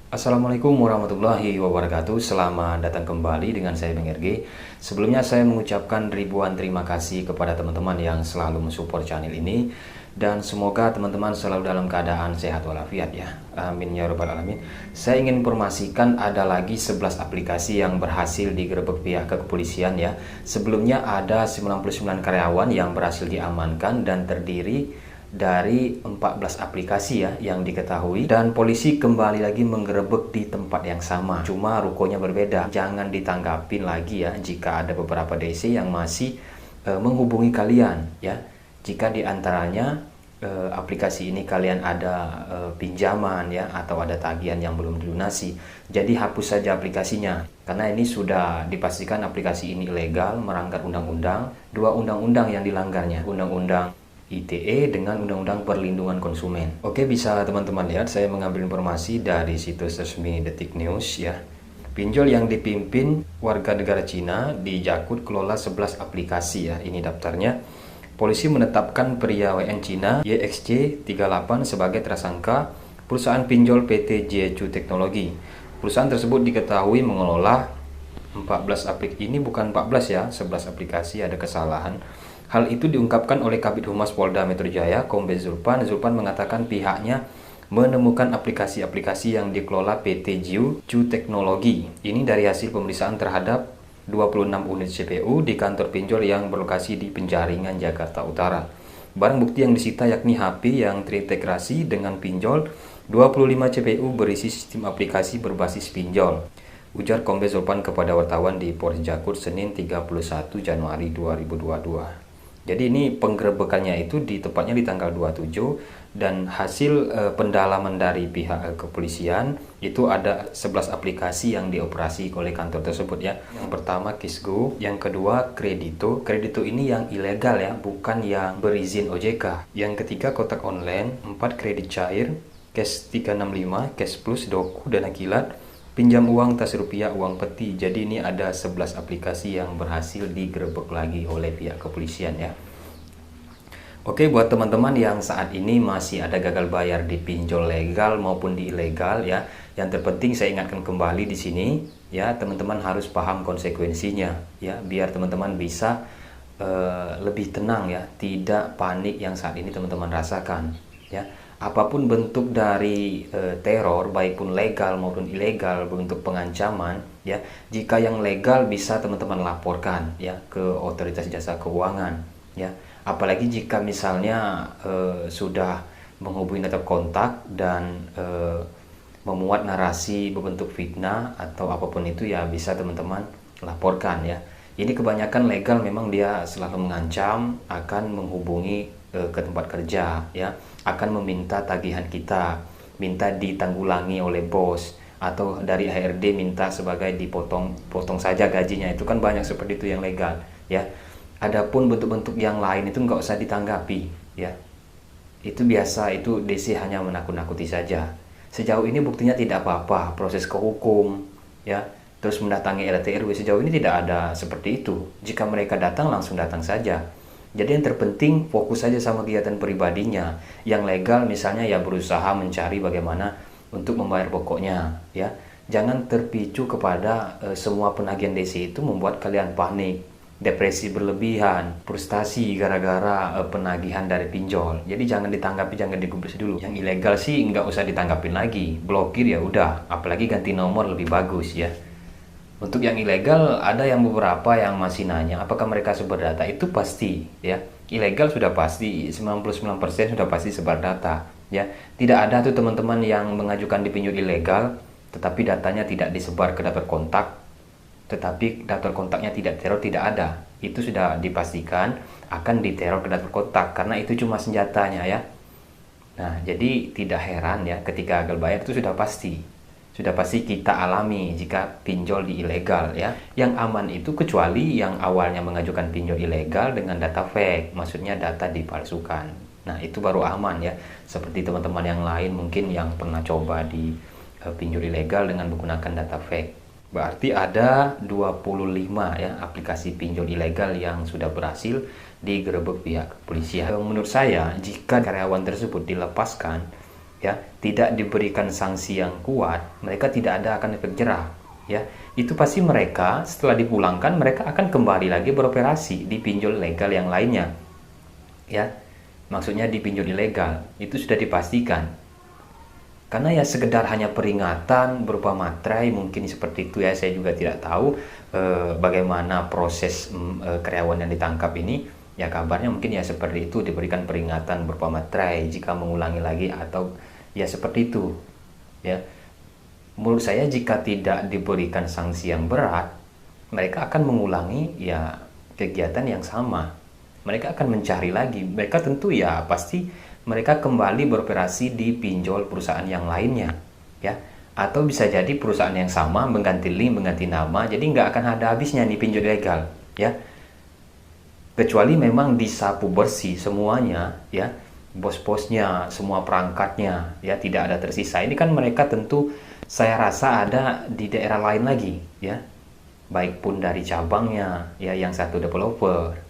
Assalamualaikum warahmatullahi wabarakatuh. Selamat datang kembali dengan saya Bang RG. Sebelumnya saya mengucapkan ribuan terima kasih kepada teman-teman yang selalu mensupport channel ini. Dan semoga teman-teman selalu dalam keadaan sehat walafiat ya. Amin ya rabbal alamin. Saya ingin informasikan ada lagi 11 aplikasi yang berhasil digerebek pihak kepolisian ya. Sebelumnya ada 99 karyawan yang berhasil diamankan dan terdiri dari 14 aplikasi ya yang diketahui, dan polisi kembali lagi menggerebek di tempat yang sama, cuma rukonya berbeda. Jangan ditanggapin lagi ya jika ada beberapa DC yang masih menghubungi kalian ya, jika diantaranya aplikasi ini kalian ada pinjaman ya atau ada tagihan yang belum dilunasi. Jadi hapus saja aplikasinya, karena ini sudah dipastikan aplikasi ini ilegal, melanggar undang-undang. Dua undang-undang yang dilanggarnya, undang-undang ITE dengan Undang-Undang Perlindungan Konsumen. Oke, bisa teman-teman lihat saya mengambil informasi dari situs resmi Detik News ya. Pinjol yang dipimpin warga negara Cina di Jakut kelola 11 aplikasi ya. Ini daftarnya. Polisi menetapkan pria WN Cina YXC38 sebagai tersangka perusahaan pinjol PT Jeju Teknologi. Perusahaan tersebut diketahui mengelola 14 aplikasi. Ini bukan 14 ya, 11 aplikasi, ada kesalahan. Hal itu diungkapkan oleh Kabid Humas Polda Metro Jaya, Kombes Zulpan. Zulpan mengatakan pihaknya menemukan aplikasi-aplikasi yang dikelola PT Jeju Teknologi. Ini dari hasil pemeriksaan terhadap 26 unit CPU di kantor pinjol yang berlokasi di Penjaringan, Jakarta Utara. Barang bukti yang disita yakni HP yang terintegrasi dengan pinjol, 25 CPU berisi sistem aplikasi berbasis pinjol. Ujar Kombes Zulpan kepada wartawan di Polres Jakut Senin 31 Januari 2022. Jadi ini penggerebekannya itu di tepatnya di tanggal 27, dan hasil pendalaman dari pihak kepolisian itu ada 11 aplikasi yang dioperasi oleh kantor tersebut ya. Yang pertama Kisgo, yang kedua Kredito. Kredito ini yang ilegal ya, bukan yang berizin OJK. Yang ketiga Kotak Online, 4 Kredit Cair, Cash 365, Cash Plus, Doku, Dana Kilat, Pinjam Uang, Tas Rupiah, Uang Peti. Jadi ini ada 11 aplikasi yang berhasil digerebek lagi oleh pihak kepolisian ya. Oke, buat teman-teman yang saat ini masih ada gagal bayar di pinjol legal maupun di ilegal ya, yang terpenting saya ingatkan kembali di sini ya, teman-teman harus paham konsekuensinya ya, biar teman-teman bisa lebih tenang ya, tidak panik yang saat ini teman-teman rasakan ya. Apapun bentuk dari teror, baik pun legal maupun ilegal, bentuk pengancaman ya, jika yang legal bisa teman-teman laporkan ya ke otoritas jasa keuangan ya. Apalagi jika misalnya sudah menghubungi tetap kontak dan memuat narasi berbentuk fitnah atau apapun itu ya, bisa teman-teman laporkan ya. Ini kebanyakan legal memang dia selalu mengancam akan menghubungi ke tempat kerja ya, akan meminta tagihan kita, minta ditanggulangi oleh bos, atau dari HRD minta sebagai dipotong saja gajinya. Itu kan banyak seperti itu yang legal ya. Adapun bentuk-bentuk yang lain itu nggak usah ditanggapi ya. Itu biasa, itu DC hanya menakut-nakuti saja. Sejauh ini buktinya tidak apa-apa, proses ke hukum ya, terus mendatangi RT RW, sejauh ini tidak ada seperti itu. Jika mereka datang, langsung datang saja. Jadi yang terpenting fokus saja sama kegiatan pribadinya. Yang legal misalnya ya berusaha mencari bagaimana untuk membayar pokoknya ya. Jangan terpicu kepada semua penagihan DC itu membuat kalian panik, depresi berlebihan, frustasi gara-gara penagihan dari pinjol. Jadi jangan ditanggapi, jangan digubris dulu. Yang ilegal sih nggak usah ditanggapin lagi, blokir ya udah. Apalagi ganti nomor lebih bagus ya. Untuk yang ilegal ada yang beberapa yang masih nanya apakah mereka sebar data. Itu pasti ya. Ilegal sudah pasti 99% sudah pasti sebar data ya. Tidak ada tuh teman-teman yang mengajukan di pinjol ilegal tetapi datanya tidak disebar ke daftar kontak, tetapi daftar kontaknya tidak teror, tidak ada. Itu sudah dipastikan akan diteror ke daftar kontak, karena itu cuma senjatanya ya. Nah, jadi tidak heran ya ketika gagal bayar itu sudah pasti kita alami jika pinjol di ilegal ya. Yang aman itu kecuali yang awalnya mengajukan pinjol ilegal dengan data fake, maksudnya data dipalsukan. Nah, itu baru aman ya. Seperti teman-teman yang lain mungkin yang pernah coba di pinjol ilegal dengan menggunakan data fake. Berarti ada 25 ya aplikasi pinjol ilegal yang sudah berhasil digerebek pihak kepolisian. Menurut saya, jika karyawan tersebut dilepaskan ya, tidak diberikan sanksi yang kuat, mereka tidak ada akan efek jerah, ya. Itu pasti mereka setelah dipulangkan mereka akan kembali lagi beroperasi di pinjol legal yang lainnya, ya. Maksudnya di pinjol ilegal itu sudah dipastikan. Karena ya sekedar hanya peringatan berupa materai mungkin seperti itu ya, saya juga tidak tahu bagaimana proses karyawan yang ditangkap ini. Ya kabarnya mungkin ya seperti itu, diberikan peringatan berupa materai jika mengulangi lagi atau ya seperti itu ya. Menurut saya jika tidak diberikan sanksi yang berat, mereka akan mengulangi ya kegiatan yang sama. Mereka akan mencari lagi, mereka tentu ya pasti mereka kembali beroperasi di pinjol perusahaan yang lainnya ya, atau bisa jadi perusahaan yang sama mengganti link, mengganti nama, jadi nggak akan ada habisnya nih pinjol ilegal ya, kecuali memang disapu bersih semuanya ya, bos-bosnya, semua perangkatnya ya, tidak ada tersisa. Ini kan mereka tentu saya rasa ada di daerah lain lagi ya, baik pun dari cabangnya ya, yang satu developer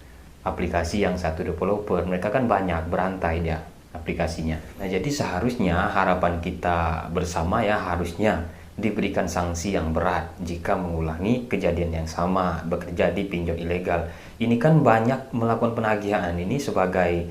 aplikasi, yang satu developer, mereka kan banyak berantai dia aplikasinya. Nah jadi seharusnya harapan kita bersama ya, harusnya diberikan sanksi yang berat jika mengulangi kejadian yang sama bekerja di pinjol ilegal. Ini kan banyak melakukan penagihan ini sebagai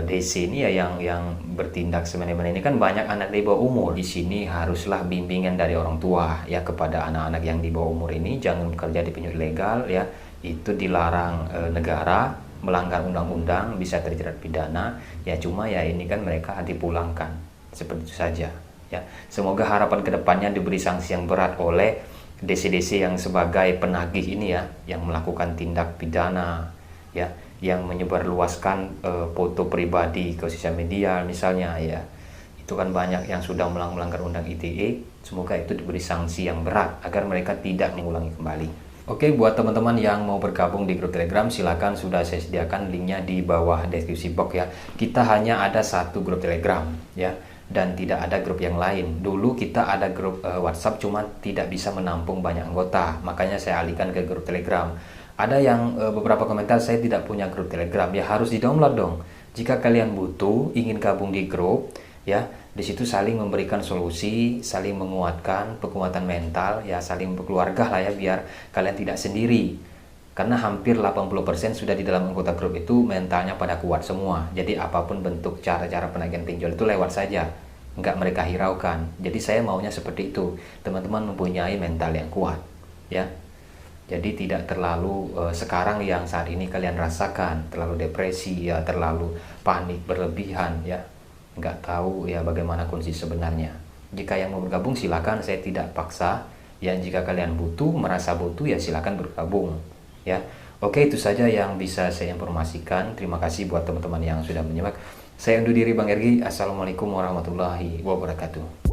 DC ini ya, yang bertindak semena-mena ini kan banyak anak di bawah umur. Di sini haruslah bimbingan dari orang tua ya kepada anak-anak yang di bawah umur ini, jangan bekerja di pinjol ilegal ya, itu dilarang negara, melanggar undang-undang, bisa terjerat pidana ya. Cuma ya ini kan mereka dipulangkan seperti itu saja ya. Semoga harapan kedepannya diberi sanksi yang berat oleh DC-DC yang sebagai penagih ini ya, yang melakukan tindak pidana ya, yang menyebarluaskan foto pribadi ke sosial media misalnya ya. Itu kan banyak yang sudah melanggar undang ITE. Semoga itu diberi sanksi yang berat agar mereka tidak mengulangi kembali. Oke, buat teman-teman yang mau bergabung di grup Telegram, silakan, sudah saya sediakan linknya di bawah deskripsi box ya. Kita hanya ada satu grup Telegram ya, dan tidak ada grup yang lain. Dulu kita ada grup WhatsApp, cuma tidak bisa menampung banyak anggota, makanya saya alihkan ke grup Telegram. Ada yang beberapa komentar, saya tidak punya grup Telegram, ya harus di-download dong. Jika kalian butuh, ingin gabung di grup ya, di situ saling memberikan solusi, saling menguatkan, penguatan mental ya, saling berkeluarga lah ya, biar kalian tidak sendiri. Karena hampir 80% sudah di dalam anggota grup itu mentalnya pada kuat semua. Jadi apapun bentuk cara-cara penagihan pinjol itu lewat saja, nggak mereka hiraukan. Jadi saya maunya seperti itu, teman-teman mempunyai mental yang kuat ya. Jadi tidak terlalu sekarang yang saat ini kalian rasakan, terlalu depresi ya, terlalu panik berlebihan ya, nggak tahu ya bagaimana kondisi sebenarnya. Jika yang mau bergabung silakan, saya tidak paksa ya. Jika kalian butuh, merasa butuh ya silakan bergabung ya. Oke, itu saja yang bisa saya informasikan. Terima kasih buat teman-teman yang sudah menyimak. Saya undur diri, Bang Ergi. Assalamualaikum warahmatullahi wabarakatuh.